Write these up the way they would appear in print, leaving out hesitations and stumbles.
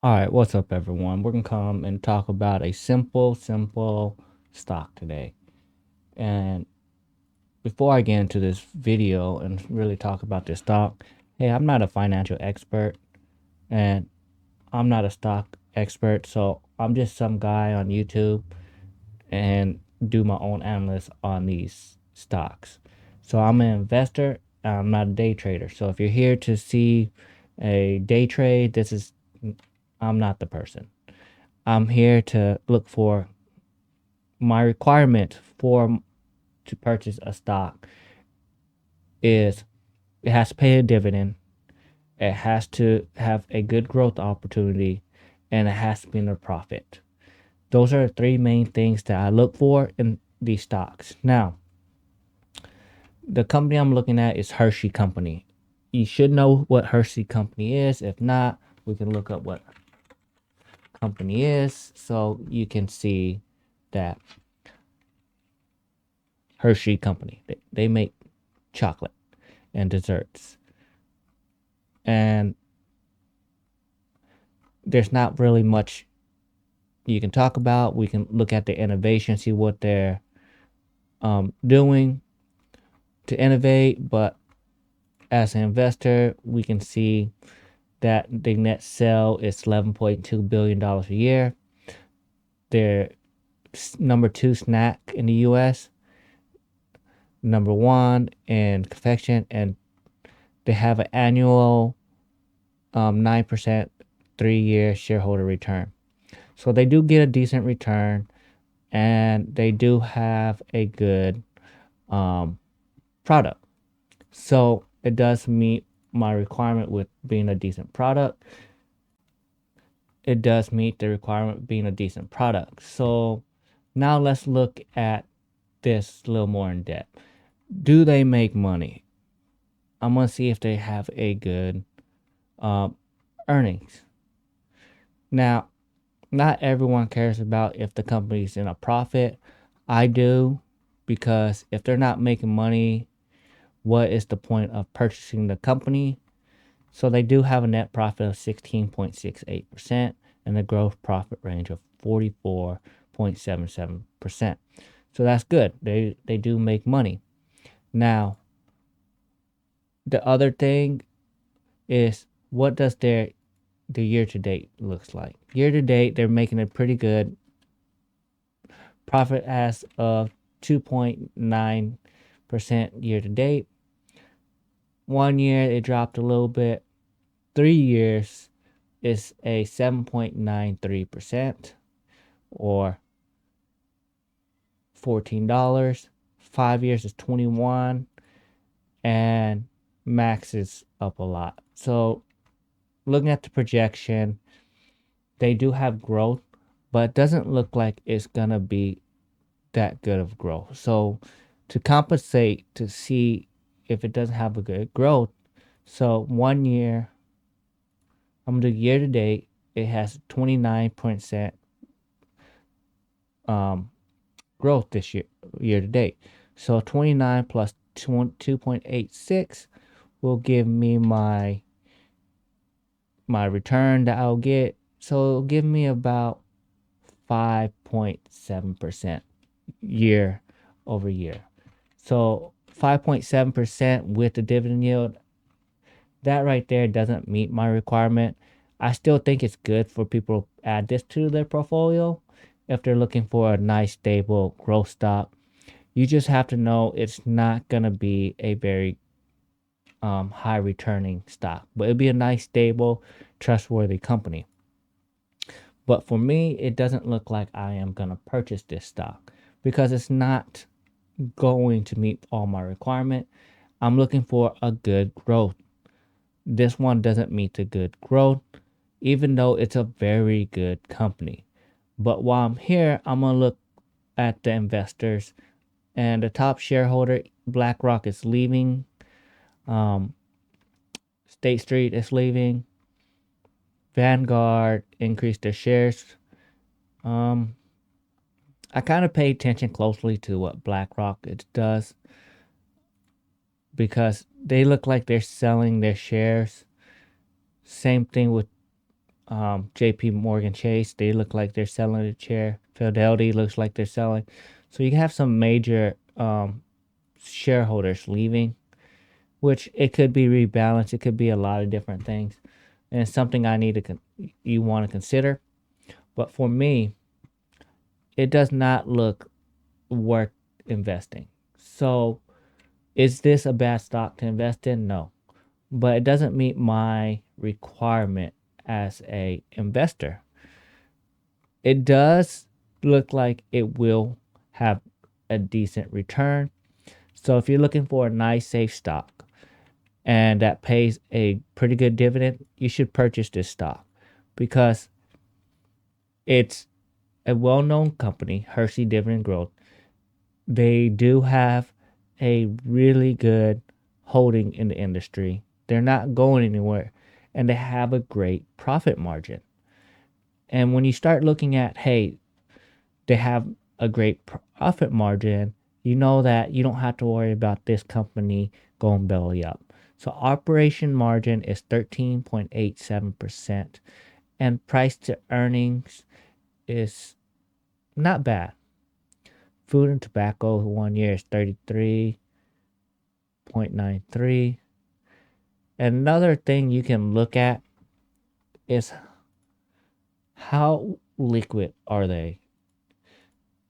All right, what's up, everyone? We're gonna come and talk about a simple stock today. And before I get into this video and really talk about this stock, hey, I'm not a financial expert and I'm not a stock expert, so I'm just some guy on YouTube and do my own analysis on these stocks. So I'm an investor, I'm not a day trader. So if you're here to see a day trade, I'm not the person. I'm here to look for my requirement for to purchase a stock is it has to pay a dividend, it has to have a good growth opportunity, and it has to be in a profit. Those are the three main things that I look for in these stocks. Now, the company I'm looking at is Hershey Company. You should know what Hershey Company is. If not, we can look up what company is so you can see that Hershey Company. They make chocolate and desserts. And there's not really much you can talk about. We can look at the innovation, see what they're doing to innovate. But as an investor, we can see that the net sale is $11.2 billion a year. They're number two snack in the US, number one in confection, and they have an annual 9% 3-year shareholder return. So they do get a decent return and they do have a good product. So it does meet my requirement with being a decent product. It does meet the requirement of being a decent product. So now let's look at this a little more in depth. Do they make money? I'm going to see if they have a good earnings. Now, not everyone cares about if the company's in a profit. I do, because if they're not making money, what is the point of purchasing the company? So they do have a net profit of 16.68% and a gross profit range of 44.77%. So that's good. They do make money. Now, the other thing is, what does the year to date looks like? Year to date, they're making a pretty good profit as of 2.9% year to date. 1 year it dropped a little bit. 3 years is a 7.93% or $14. 5 years is 21, and max is up a lot. So looking at the projection, they do have growth, but it doesn't look like it's gonna be that good of growth. So to compensate to see if it doesn't have a good growth, so 1 year, I'm gonna do year to date, it has 29% growth this year to date. So 29 plus 2.86 will give me my return that I'll get. So it'll give me about 5.7% year over year. So 5.7% with the dividend yield, that right there doesn't meet my requirement. I still think it's good for people to add this to their portfolio if they're looking for a nice, stable growth stock. You just have to know it's not going to be a very high returning stock, but it'll be a nice, stable, trustworthy company. But for me, it doesn't look like I am going to purchase this stock because it's not going to meet all my requirement. I'm looking for a good growth. This one doesn't meet the good growth, even though it's a very good company. But while I'm here, I'm going to look at the investors, and the top shareholder, BlackRock, is leaving. State Street is leaving. Vanguard increased their shares. I kind of pay attention closely to what BlackRock it does because they look like they're selling their shares. Same thing with JP Morgan Chase, they look like they're selling a chair. Fidelity looks like they're selling. So you have some major shareholders leaving, which it could be rebalanced. It could be a lot of different things. And it's something I need to you want to consider. But for me, it does not look worth investing. So is this a bad stock to invest in? No. But it doesn't meet my requirement as a investor. It does look like it will have a decent return. So if you're looking for a nice safe stock and that pays a pretty good dividend, you should purchase this stock because it's a well-known company, Hersey Dividend Growth. They do have a really good holding in the industry. They're not going anywhere and they have a great profit margin. And when you start looking at, hey, they have a great profit margin, you know that you don't have to worry about this company going belly up. So operation margin is 13.87%, and price to earnings is not bad. Food and tobacco 1 year is 33.93. Another thing you can look at is how liquid are they?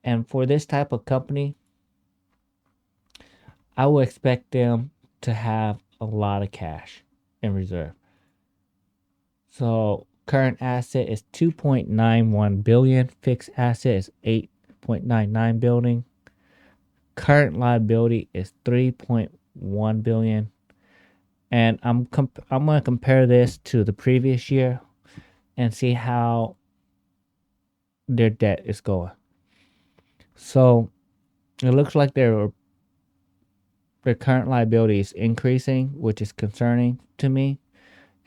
And for this type of company, I would expect them to have a lot of cash in reserve. So current asset is 2.91 billion, fixed asset is 8.99 billion. Current liability is 3.1 billion. And I'm going to compare this to the previous year and see how their debt is going. So it looks like their current liability is increasing, which is concerning to me,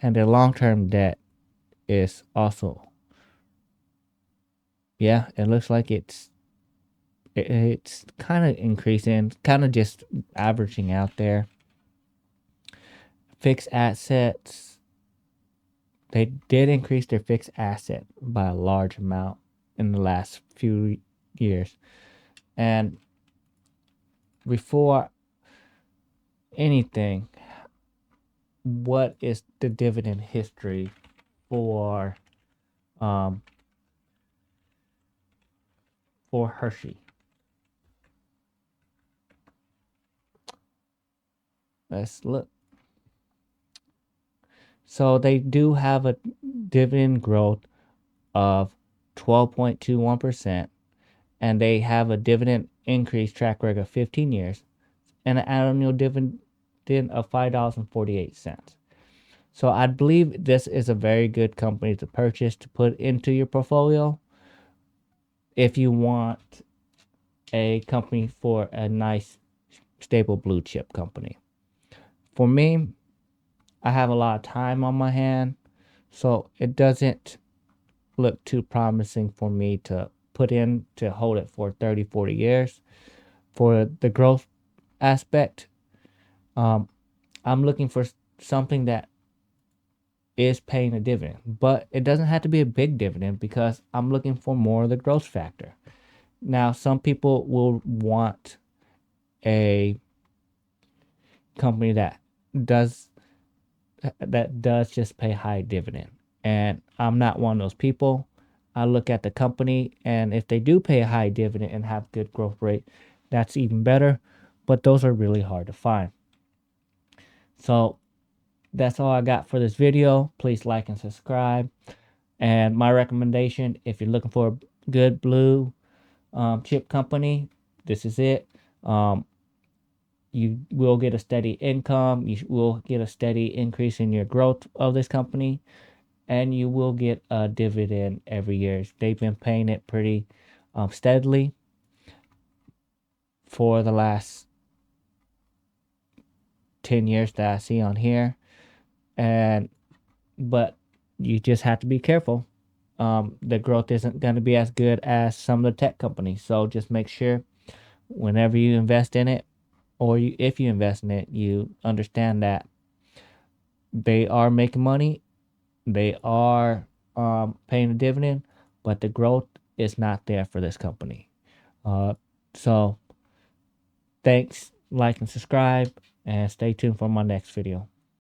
and their long-term debt is also, yeah, it looks like it's kind of increasing, kind of just averaging out there. Fixed assets, they did increase their fixed asset by a large amount in the last few years. And before anything, what is the dividend history for Hershey? Let's look. So they do have a dividend growth of 12.21%, and they have a dividend increase track record of 15 years, and an annual dividend of $5.48. So I believe this is a very good company to purchase, to put into your portfolio if you want a company for a nice, stable blue chip company. For me, I have a lot of time on my hand, so it doesn't look too promising for me to put in to hold it for 30, 40 years. For the growth aspect, I'm looking for something that is paying a dividend, but it doesn't have to be a big dividend because I'm looking for more of the growth factor. Now, some people will want a company that does just pay high dividend, and I'm not one of those people. I look at the company, and if they do pay a high dividend and have good growth rate, that's even better, but those are really hard to find. So that's all I got for this video. Please like and subscribe. And my recommendation, if you're looking for a good blue chip company, this is it. You will get a steady income. You will get a steady increase in your growth of this company, and you will get a dividend every year. They've been paying it pretty steadily for the last 10 years that I see on here. But you just have to be careful. The growth isn't going to be as good as some of the tech companies. So just make sure whenever you invest in it, or if you invest in it, you understand that they are making money. They are paying a dividend, but the growth is not there for this company. So thanks, like and subscribe, and stay tuned for my next video.